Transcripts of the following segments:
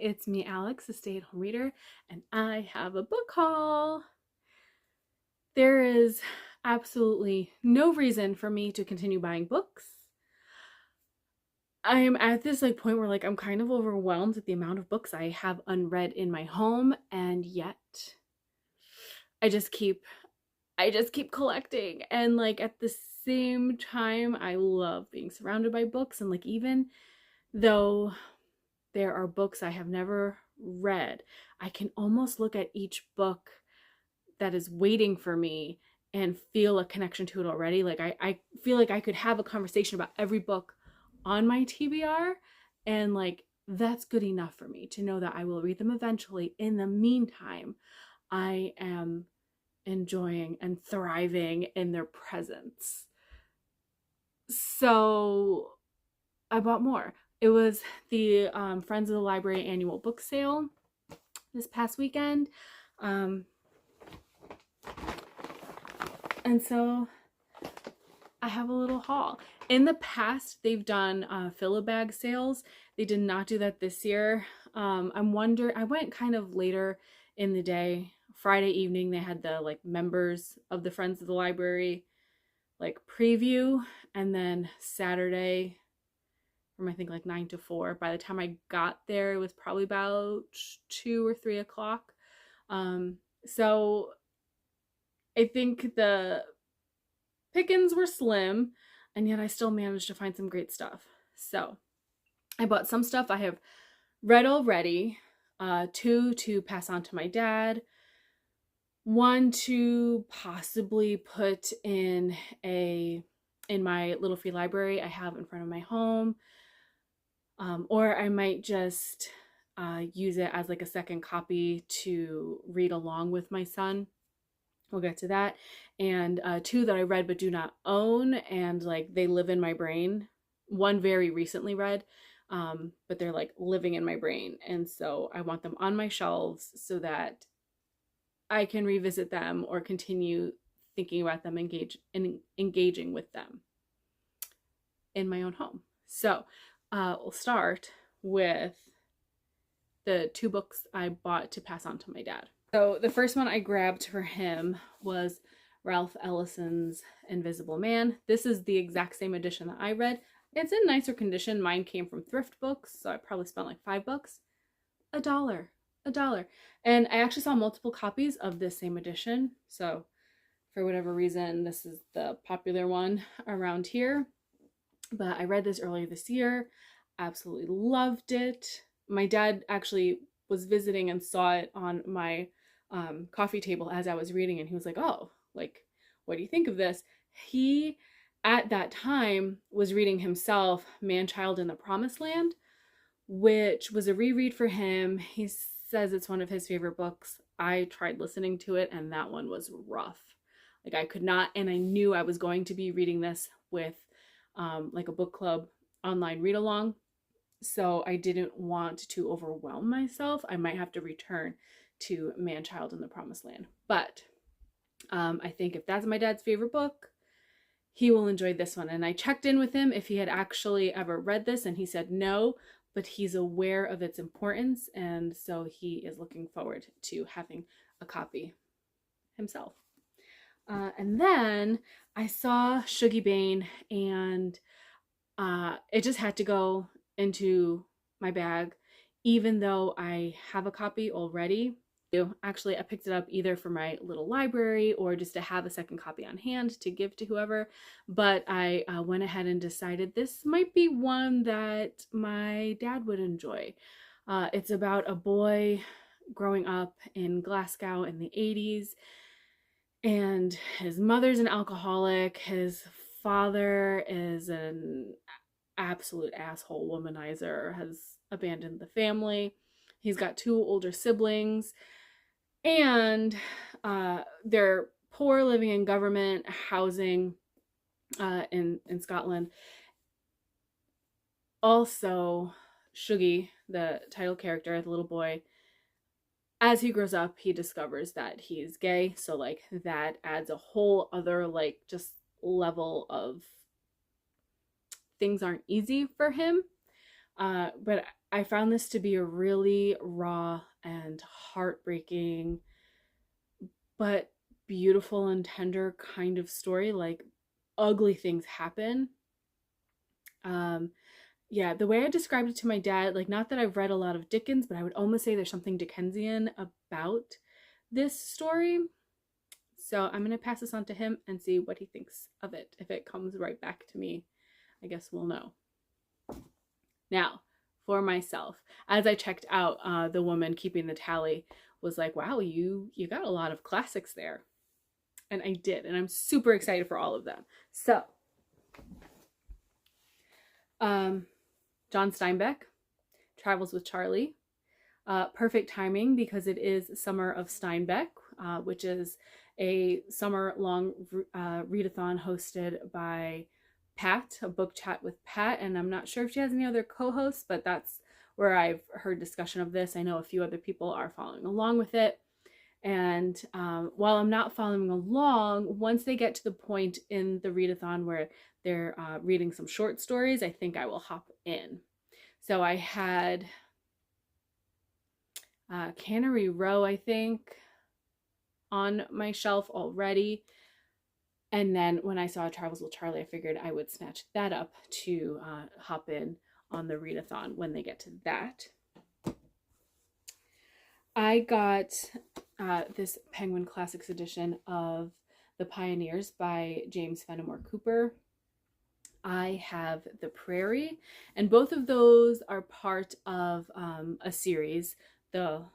it's me, Alex, a stay-at-home reader, and I have a book haul. There is absolutely no reason for me to continue buying books. I am at this point where I'm kind of overwhelmed at the amount of books I have unread in my home, and yet I just keep collecting. And at the same time, I love being surrounded by books, and even though there are books I have never read, I can almost look at each book that is waiting for me and feel a connection to it already. I feel like I could have a conversation about every book on my TBR, and that's good enough for me to know that I will read them eventually. In the meantime, I am enjoying and thriving in their presence. So I bought more. It was the Friends of the Library annual book sale this past weekend. And so I have a little haul. In the past, they've done fill-a-bag sales. They did not do that this year. I'm wondering, I went kind of later in the day. Friday evening, they had the members of the Friends of the Library preview, and then Saturday from I think 9 to 4. By the time I got there, it was probably about 2 or 3 o'clock. So I think the pickings were slim, and yet I still managed to find some great stuff. So I bought some stuff I have read already, 2 to pass on to my dad, 1 to possibly put in my little free library I have in front of my home, or I might just use it as a second copy to read along with my son. We'll get to that. And 2 that I read but do not own, and they live in my brain. 1 very recently read, but they're living in my brain, and so I want them on my shelves so that I can revisit them or continue thinking about them, engaging with them in my own home. So we'll start with the 2 books I bought to pass on to my dad. So the first one I grabbed for him was Ralph Ellison's Invisible Man. This is the exact same edition that I read. It's in nicer condition. Mine came from Thrift Books, so I probably spent $5. $1. And I actually saw multiple copies of this same edition, so for whatever reason this is the popular one around here. But I read this earlier this year, absolutely loved it. My dad actually was visiting and saw it on my coffee table as I was reading, and he was like, oh, what do you think of this? He at that time was reading himself Man-Child in the Promised Land, which was a reread for him. He says it's one of his favorite books. I tried listening to it, and that one was rough. I could not, and I knew I was going to be reading this with a book club online read along, so I didn't want to overwhelm myself. I might have to return to Man-Child in the Promised Land, but I think if that's my dad's favorite book, he will enjoy this one. And I checked in with him if he had actually ever read this, and he said no, but he's aware of its importance, and so he is looking forward to having a copy himself. And then I saw Shuggie Bain, and it just had to go into my bag, even though I have a copy already. Actually, I picked it up either for my little library or just to have a second copy on hand to give to whoever, but I went ahead and decided this might be one that my dad would enjoy. It's about a boy growing up in Glasgow in the 80s, and his mother's an alcoholic. His father is an absolute asshole womanizer, has abandoned the family. He's got 2 older siblings, and they're poor, living in government housing in Scotland. Also, Shuggie, the title character, the little boy, as he grows up, he discovers that he's gay, so that adds a whole other just level of things aren't easy for him. But I found this to be a really raw and heartbreaking, but beautiful and tender kind of story. Like, ugly things happen. Um, yeah, the way I described it to my dad, like, not that I've read a lot of Dickens, but I would almost say there's something Dickensian about this story. So I'm going to pass this on to him and see what he thinks of it. If it comes right back to me, I guess we'll know. Now, for myself, as I checked out, the woman keeping the tally was like, wow, you got a lot of classics there. And I did, and I'm super excited for all of them. So, John Steinbeck, Travels with Charlie. Perfect timing because it is Summer of Steinbeck, which is a summer-long readathon hosted by Pat, a book chat with Pat, and I'm not sure if she has any other co-hosts, but that's where I've heard discussion of this. I know a few other people are following along with it. And while I'm not following along, once they get to the point in the readathon where they're reading some short stories, I think I will hop in. So I had Cannery Row, I think, on my shelf already. And then when I saw Travels with Charlie, I figured I would snatch that up to hop in on the readathon when they get to that. I got this Penguin Classics edition of The Pioneers by James Fenimore Cooper. I have The Prairie, and both of those are part of a series, the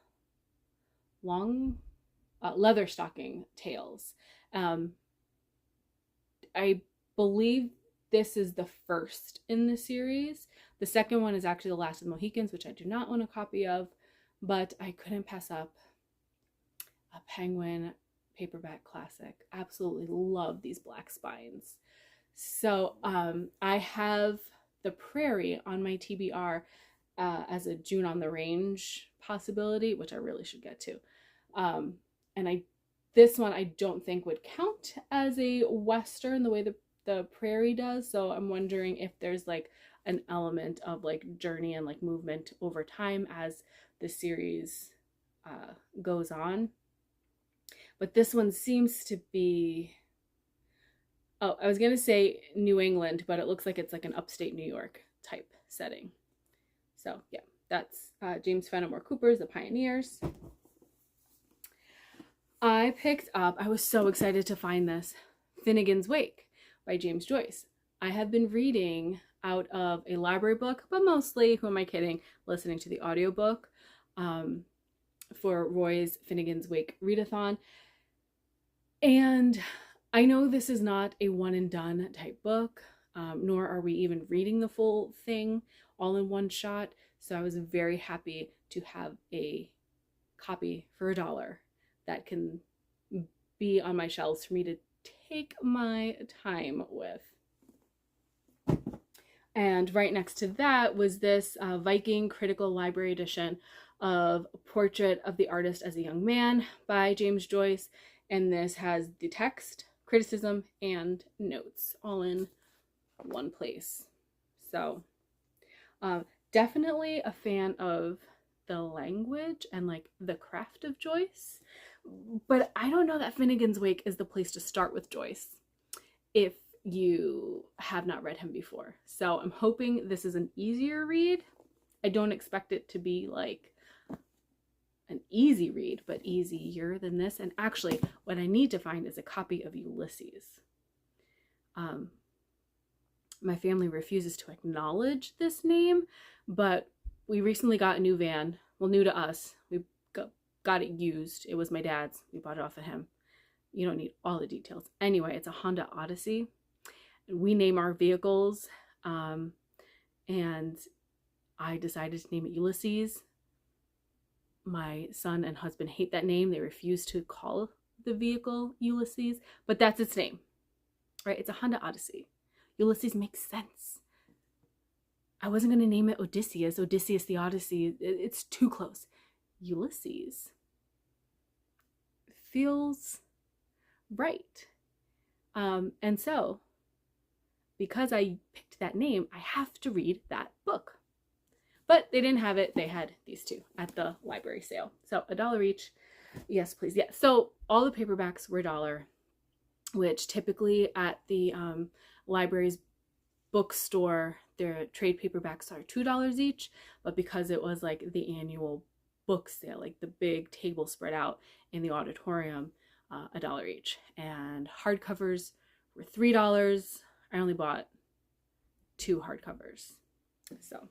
long Leatherstocking Tales. I believe this is the first in the series. The second one is actually The Last of the Mohicans, which I do not own a copy of, but I couldn't pass up a Penguin paperback classic. Absolutely love these black spines. So I have The Prairie on my TBR as a June on the Range possibility, which I really should get to. And this one I don't think would count as a Western the way the Prairie does. So I'm wondering if there's like an element of like journey and like movement over time as the series goes on. But this one seems to be, oh, I was going to say New England, but it looks like it's like an upstate New York type setting. So yeah, that's James Fenimore Cooper's The Pioneers. I picked up, I was so excited to find this, Finnegan's Wake by James Joyce. I have been reading out of a library book, but mostly, who am I kidding, listening to the audiobook for Roy's Finnegan's Wake readathon. And I know this is not a one and done type book, nor are we even reading the full thing all in one shot. So I was very happy to have a copy for $1 that can be on my shelves for me to take my time with. And right next to that was this Viking Critical Library edition of Portrait of the Artist as a Young Man by James Joyce. And this has the text, criticism, and notes all in one place. So definitely a fan of the language and like the craft of Joyce. But I don't know that Finnegan's Wake is the place to start with Joyce if you have not read him before. So I'm hoping this is an easier read. I don't expect it to be like an easy read, but easier than this. And actually, what I need to find is a copy of Ulysses. My family refuses to acknowledge this name, but we recently got a new van. Well, new to us. We got it used. It was my dad's. We bought it off of him. You don't need all the details. Anyway, it's a Honda Odyssey. We name our vehicles, and I decided to name it Ulysses. My son and husband hate that name. They refuse to call the vehicle Ulysses, but that's its name, right? It's a Honda Odyssey. Ulysses makes sense. I wasn't going to name it Odysseus the Odyssey. It's too close. Ulysses feels right. And so, because I picked that name, I have to read that book. but they didn't have it. They had these two at the library sale. So $1 each. Yes, please. Yeah. So all the paperbacks were $1, which typically at the library's bookstore, their trade paperbacks are $2 each. But because it was like the annual book sale, like the big table spread out in the auditorium, $1 each. And hardcovers were $3. I only bought 2 hardcovers. So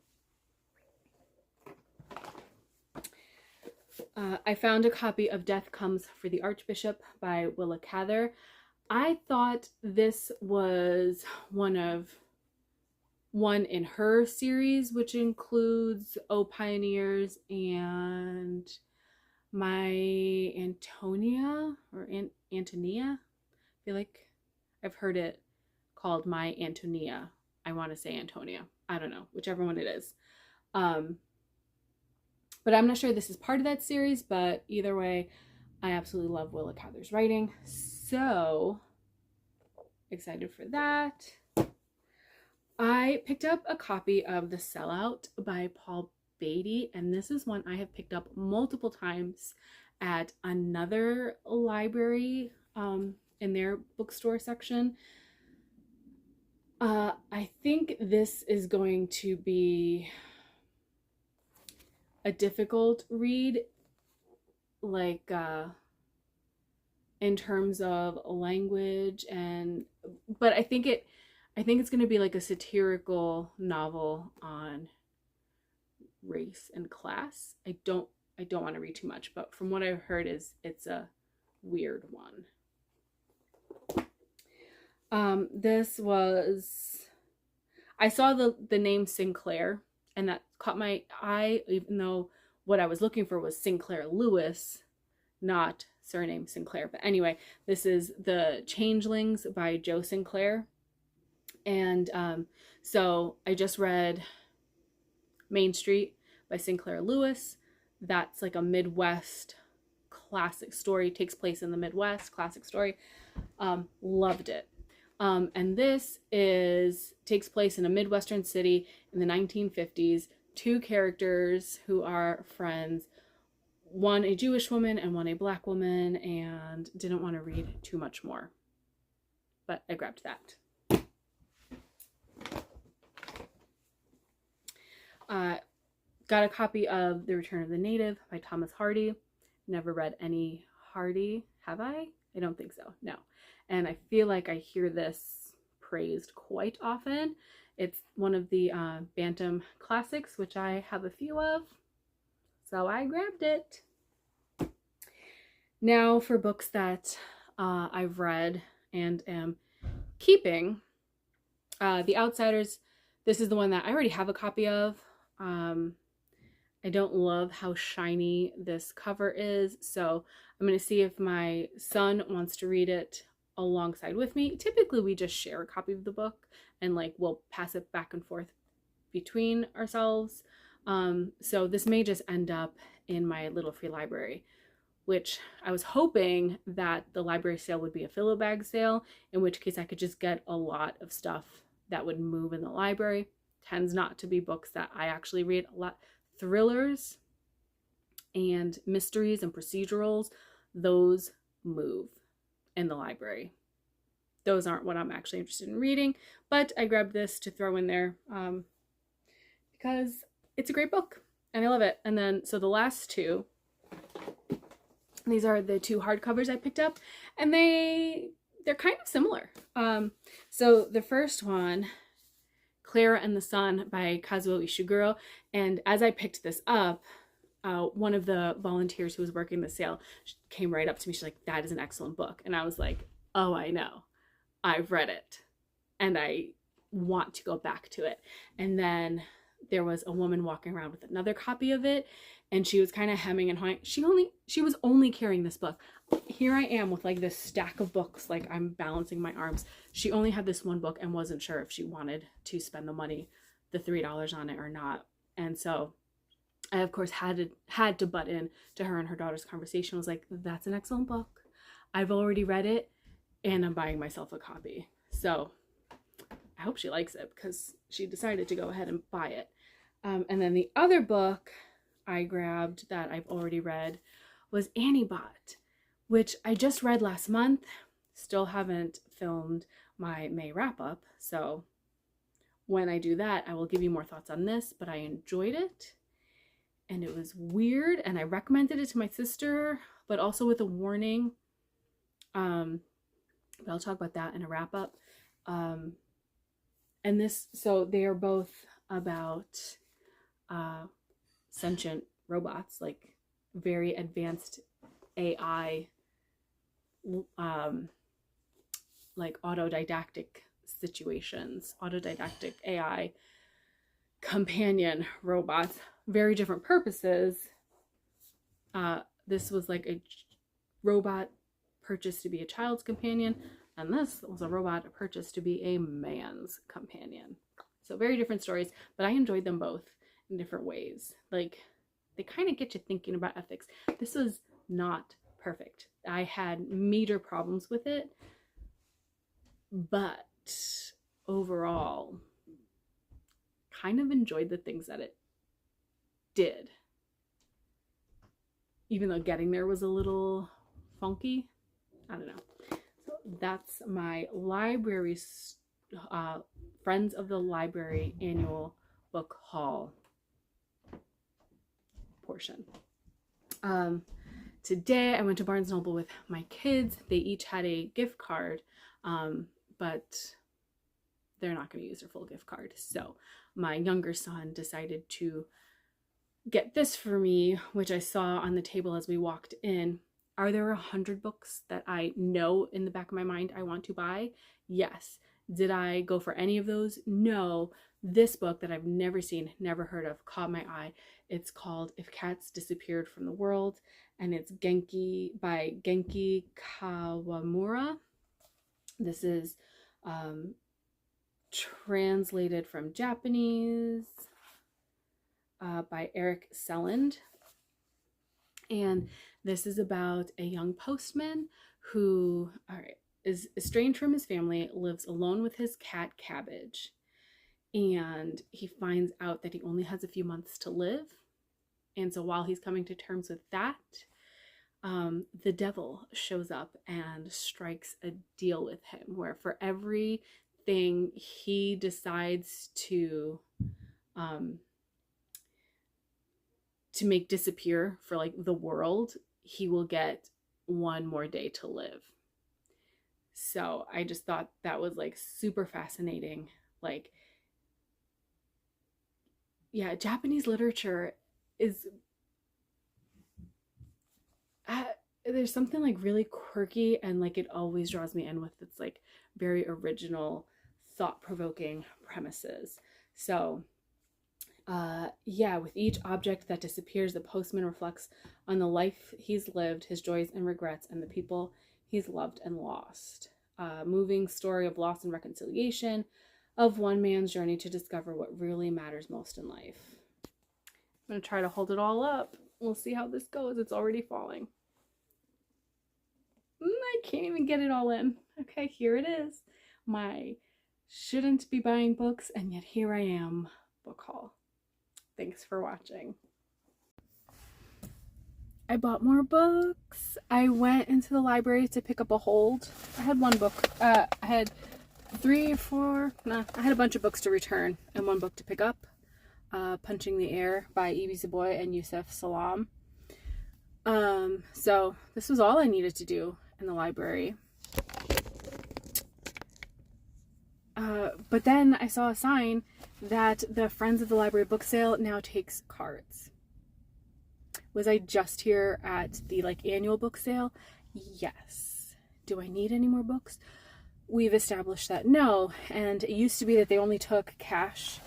I found a copy of Death Comes for the Archbishop by Willa Cather. I thought this was one in her series, which includes Oh Pioneers and My Antonia or Antonia. I feel like I've heard it called My Antonia. I want to say Antonia. I don't know, whichever one it is. But I'm not sure this is part of that series, but either way, I absolutely love Willa Cather's writing. So excited for that. I picked up a copy of The Sellout by Paul Beatty, and this is one I have picked up multiple times at another library in their bookstore section. I think this is going to be a difficult read, like in terms of language, but I think it's going to be like a satirical novel on race and class. I don't want to read too much, but from what I've heard it's a weird one. I saw the name Sinclair, and that caught my eye, even though what I was looking for was Sinclair Lewis, not surname Sinclair. But anyway, this is The Changelings by Joe Sinclair. And so I just read Main Street by Sinclair Lewis. That's like a Midwest classic story, takes place in the Midwest, classic story. Loved it. And this takes place in a Midwestern city in the 1950s. 2 characters who are friends, one a Jewish woman and one a Black woman, and didn't want to read too much more, but I grabbed that. Got a copy of The Return of the Native by Thomas Hardy. Never read any Hardy, have I? I don't think so, no. And I feel like I hear this praised quite often. It's one of the Bantam classics, which I have a few of, so I grabbed it. Now for books that I've read and am keeping. The Outsiders, this is the one that I already have a copy of. I don't love how shiny this cover is, so I'm going to see if my son wants to read it alongside with me. Typically we just share a copy of the book and like we'll pass it back and forth between ourselves. So this may just end up in my little free library, which I was hoping that the library sale would be a filler bag sale, in which case I could just get a lot of stuff that would move in the library. Tends not to be books that I actually read a lot. Thrillers and mysteries and procedurals, those move in the library. Those aren't what I'm actually interested in reading, but I grabbed this to throw in there because it's a great book and I love it. And then, so the last 2, these are the 2 hardcovers I picked up, and they're kind of similar. So the first one, Clara and the Sun by Kazuo Ishiguro, and as I picked this up, one of the volunteers who was working the sale came right up to me. She's like, "That is an excellent book." And I was like, "Oh, I know. I've read it and I want to go back to it." And then there was a woman walking around with another copy of it, and she was kind of hemming and hawing. She was only carrying this book. Here I am with like this stack of books, like I'm balancing my arms. She only had this one book and wasn't sure if she wanted to spend the money, the $3 on it or not. And so I, of course, had to butt in to her and her daughter's conversation. I was like, "That's an excellent book. I've already read it and I'm buying myself a copy." So I hope she likes it because she decided to go ahead and buy it. And then the other book I grabbed that I've already read was Annie Bot, which I just read last month. Still haven't filmed my May wrap up, so when I do that, I will give you more thoughts on this, but I enjoyed it and it was weird and I recommended it to my sister, but also with a warning. But I'll talk about that in a wrap up. And this, so they are both about sentient robots, like very advanced AI, like autodidactic situations, autodidactic AI companion robots, very different purposes. This was like a robot purchased to be a child's companion, and this was a robot purchased to be a man's companion. So very different stories, but I enjoyed them both in different ways. Like, they kind of get you thinking about ethics. This was not perfect. I had major problems with it, but overall, kind of enjoyed the things that it did. Even though getting there was a little funky. I don't know. So that's my library, Friends of the Library annual book haul portion. Today I went to Barnes & Noble with my kids. They each had a gift card, but they're not going to use their full gift card. So my younger son decided to get this for me, which I saw on the table as we walked in. Are there 100 books that I know in the back of my mind I want to buy? Yes. Did I go for any of those? No. This book that I've never seen, never heard of, caught my eye. It's called If Cats Disappeared from the World, and it's by Genki Kawamura. This is translated from Japanese by Eric Selland. And this is about a young postman who is estranged from his family, lives alone with his cat Cabbage. And he finds out that he only has a few months to live. And so while he's coming to terms with that, the devil shows up and strikes a deal with him, where for everything he decides to make disappear for like the world, he will get one more day to live. So I just thought that was like super fascinating. Like, yeah, Japanese literature is, there's something like really quirky, and like it always draws me in with its like very original, thought-provoking premises. So yeah, with each object that disappears, the postman reflects on the life he's lived, his joys and regrets, and the people he's loved and lost. Moving story of loss and reconciliation, of one man's journey to discover what really matters most in life. I'm going to try to hold it all up. We'll see how this goes. It's already falling. I can't even get it all in. Okay, here it is. My shouldn't be buying books, and yet here I am book haul. Thanks for watching. I bought more books. I went into the library to pick up a hold. I had one book. I had I had a bunch of books to return and one book to pick up. Punching the Air by Evie Zaboy and Yusef Salaam. So this was all I needed to do in the library. But then I saw a sign that the Friends of the Library book sale now takes cards. Was I just here at the annual book sale? Yes. Do I need any more books? We've established that no. And it used to be that they only took cash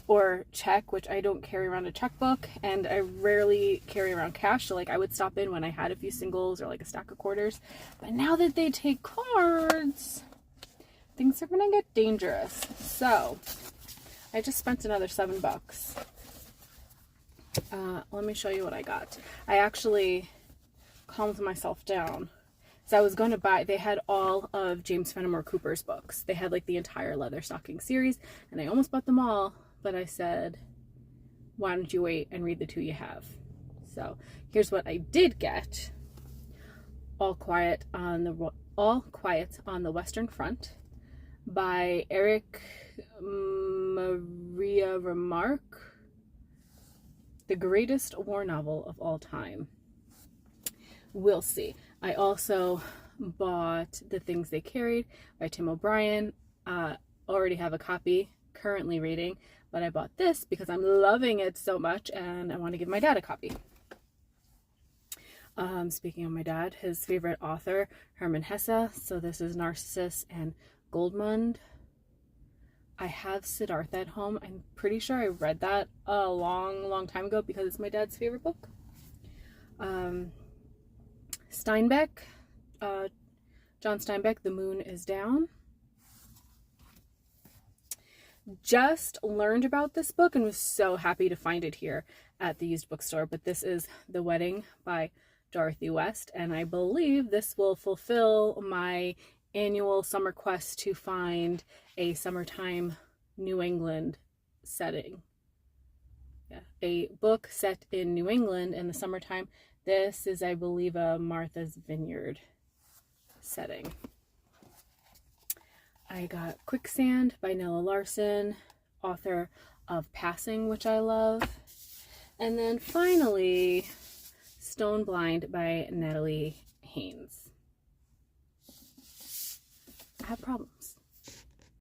or check, which I don't carry around a checkbook, and I rarely carry around cash. So I would stop in when I had a few singles or a stack of quarters. But now that they take cards, things are gonna get dangerous. So I just spent another $7. Let me show you what I got. I actually calmed myself down. So I was going to buy, they had all of James Fenimore Cooper's books. They had the entire Leather Stocking series, and I almost bought them all, but I said, why don't you wait and read the two you have? So here's what I did get. All Quiet on the Western Front by Eric Maria Remarque, the greatest war novel of all time. We'll see. I also bought The Things They Carried by Tim O'Brien. Already have a copy, currently reading, but I bought this because I'm loving it so much and I want to give my dad a copy. Speaking of my dad, his favorite author, Hermann Hesse. So this is Narcissus and Goldmund. I have Siddhartha at home. I'm pretty sure I read that a long time ago because it's my dad's favorite book. Steinbeck, John Steinbeck, The Moon is Down. Just learned about this book and was so happy to find it here at the used bookstore, but this is The Wedding by Dorothy West, and I believe this will fulfill my annual summer quest to find a summertime New England setting. Yeah, a book set in New England in the summertime. This is, I believe, a Martha's Vineyard setting. I got Quicksand by Nella Larson, author of Passing, which I love. And then finally, Stone Blind by Natalie Haynes. I have problems.